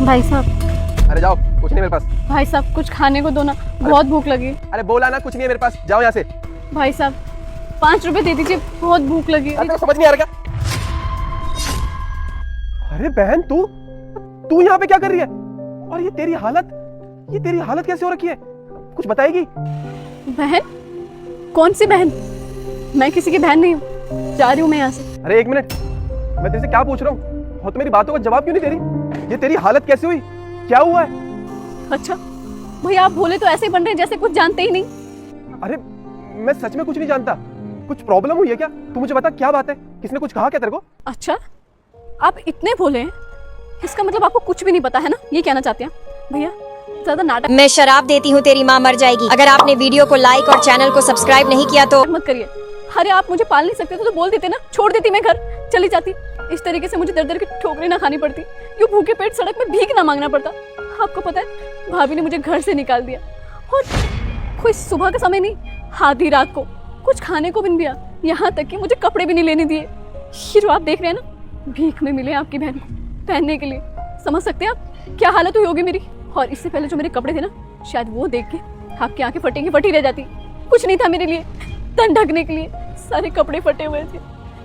भाई साहब। अरे जाओ, कुछ नहीं मेरे पास। भाई साहब कुछ खाने को दो ना, बहुत भूख लगी। अरे बोला ना कुछ नहीं है मेरे पास, जाओ यहाँ से। भाई साहब 5 रुपए दे दीजिए, बहुत भूख लगी। अरे तो समझ नहीं आ रहा क्या? अरे बहन तू यहाँ पे क्या कर रही है? और ये तेरी हालत कैसे हो रखी है? कुछ बताएगी? बहन? कौन सी बहन? मैं किसी की बहन नहीं हूँ, जा रही हूँ मैं यहाँ से। अरे एक मिनट, मैं तेरे से क्या पूछ रहा हूँ और तू मेरी बातों का जवाब क्यों नहीं दे रही? ये तेरी हालत कैसे हुई? क्या हुआ है? अच्छा भैया, आप बोले तो ऐसे ही बन रहे हैं जैसे कुछ जानते ही नहीं। अरे मैं सच में कुछ नहीं जानता। कुछ प्रॉब्लम हुई है क्या? तू मुझे बता, क्या बात है? किसने कुछ कहा क्या तेरे को? अच्छा आप इतने भोले हैं, इसका मतलब आपको कुछ भी नहीं पता है ना, ये कहना चाहते हैं भैया? ज्यादा नाटक मैं शराब देती हूँ, तेरी माँ मर जाएगी। अगर आपने वीडियो को लाइक और चैनल को सब्सक्राइब नहीं किया तो मत करिए। अरे आप मुझे पाल नहीं सकते तो बोल देते ना, छोड़ देती, मैं घर चली जाती। इस तरीके से मुझे दर दर की ठोकरें ना खानी पड़ती, यूं भूखे पेट सड़क में भीख ना मांगना पड़ता। आपको पता है भाभी ने मुझे घर से निकाल दिया, और कोई सुबह का समय नहीं, आधी रात को कुछ खाने को भी नहीं दिया, यहाँ तक कि मुझे कपड़े भी नहीं लेने दिए। ये जो आप देख रहे हैं ना, भीख में मिले आपकी बहन को पहनने के लिए। समझ सकते हैं आप क्या हालत हुई होगी मेरी? और इससे पहले जो मेरे कपड़े थे ना, शायद वो देख के आपकी आंखें फटी रह जाती। कुछ नहीं था मेरे लिए तन ढकने के लिए, सारे कपड़े फटे हुए थे।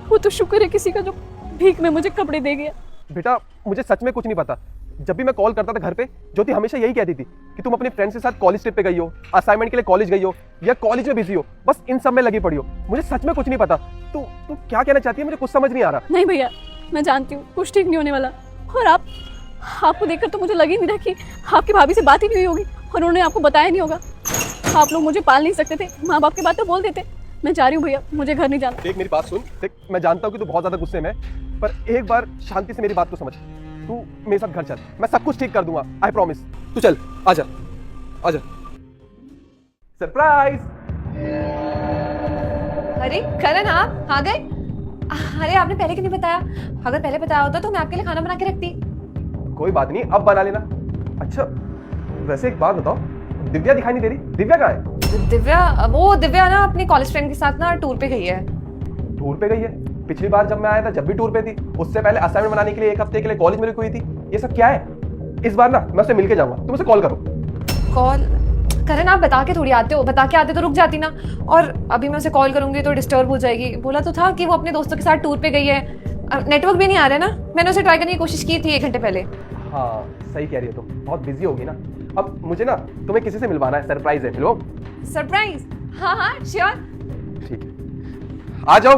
वो तो शुक्र है किसी का जो भीख में मुझे कपड़े दे गया। बेटा मुझे सच में कुछ नहीं पता। जब भी मैं कॉल करता था घर पे, ज्योति हमेशा यही कहती थी कि तुम अपने फ्रेंड्स के साथ कॉलेज ट्रिप पे गई हो, असाइनमेंट के लिए कॉलेज गई हो, या कॉलेज में बिजी हो, बस इन सब में लगी पड़ी हो। मुझे सच में कुछ नहीं पता। तू क्या कहना चाहती है? मुझे कुछ समझ नहीं आ रहा। नहीं भैया, मैं जानती हूँ कुछ ठीक नहीं होने वाला। और आपको देखकर तो मुझे लग ही नहीं रहा कि आपकी भाभी से बात ही नहीं हुई होगी और उन्होंने आपको बताया नहीं होगा। आप लोग मुझे पाल नहीं सकते थे, माँ बाप की बात तो बोल देते। मैं जा रही हूँ भैया, मुझे घर नहीं जाना। देख मेरी बात सुन, देख मैं जानता हूँ कि तू बहुत ज्यादा गुस्से में है, पर एक बार शांति से मेरी बात को समझ। तू मेरे साथ घर चल, मैं सब कुछ ठीक कर दूंगा, आई प्रॉमिस। तू चल, आजा आजा। सरप्राइज! अरे करण, आप आ गए? अरे आपने पहले क्यों नहीं बताया? अगर पहले बताया होता तो मैं आपके लिए खाना बना के रखती। कोई बात नहीं, अब बना लेना। अच्छा वैसे एक बात बताओ, दिव्या दिखाई नहीं दे रही? दिव्या कहाँ है? दिव्या ना अपनी कॉलेज फ्रेंड के साथ ना टूर पे गई है। टूर पे गई है? पिछली बार जब मैं आया था जब भी टूर पे थी। उससे पहले असाइनमेंट बनाने के लिए 1 हफ्ते के लिए कॉलेज में रुकी हुई थी। ये सब क्या है? इस बार ना मैं उससे मिलके जाऊंगा, तुम उसे कॉल करो। कॉल? करण आप बता के थोड़ी आते हो, बता के आते तो रुक जाती ना। और अभी मैं उसे कॉल करूंगी तो डिस्टर्ब हो जाएगी। बोला तो था कि वो अपने दोस्तों के साथ टूर पे गई है। नेटवर्क भी नहीं आ रहा है ना, मैंने उसे ट्राई करने की कोशिश की थी 1 घंटे पहले। हाँ सही कह रही है, तुम बहुत बिजी होगी ना। अब मुझे ना तुम्हें किसी से मिलवाना है, सरप्राइज है। मिलो। सरप्राइज? हाँ श्योर। ठीक है, आ जाओ।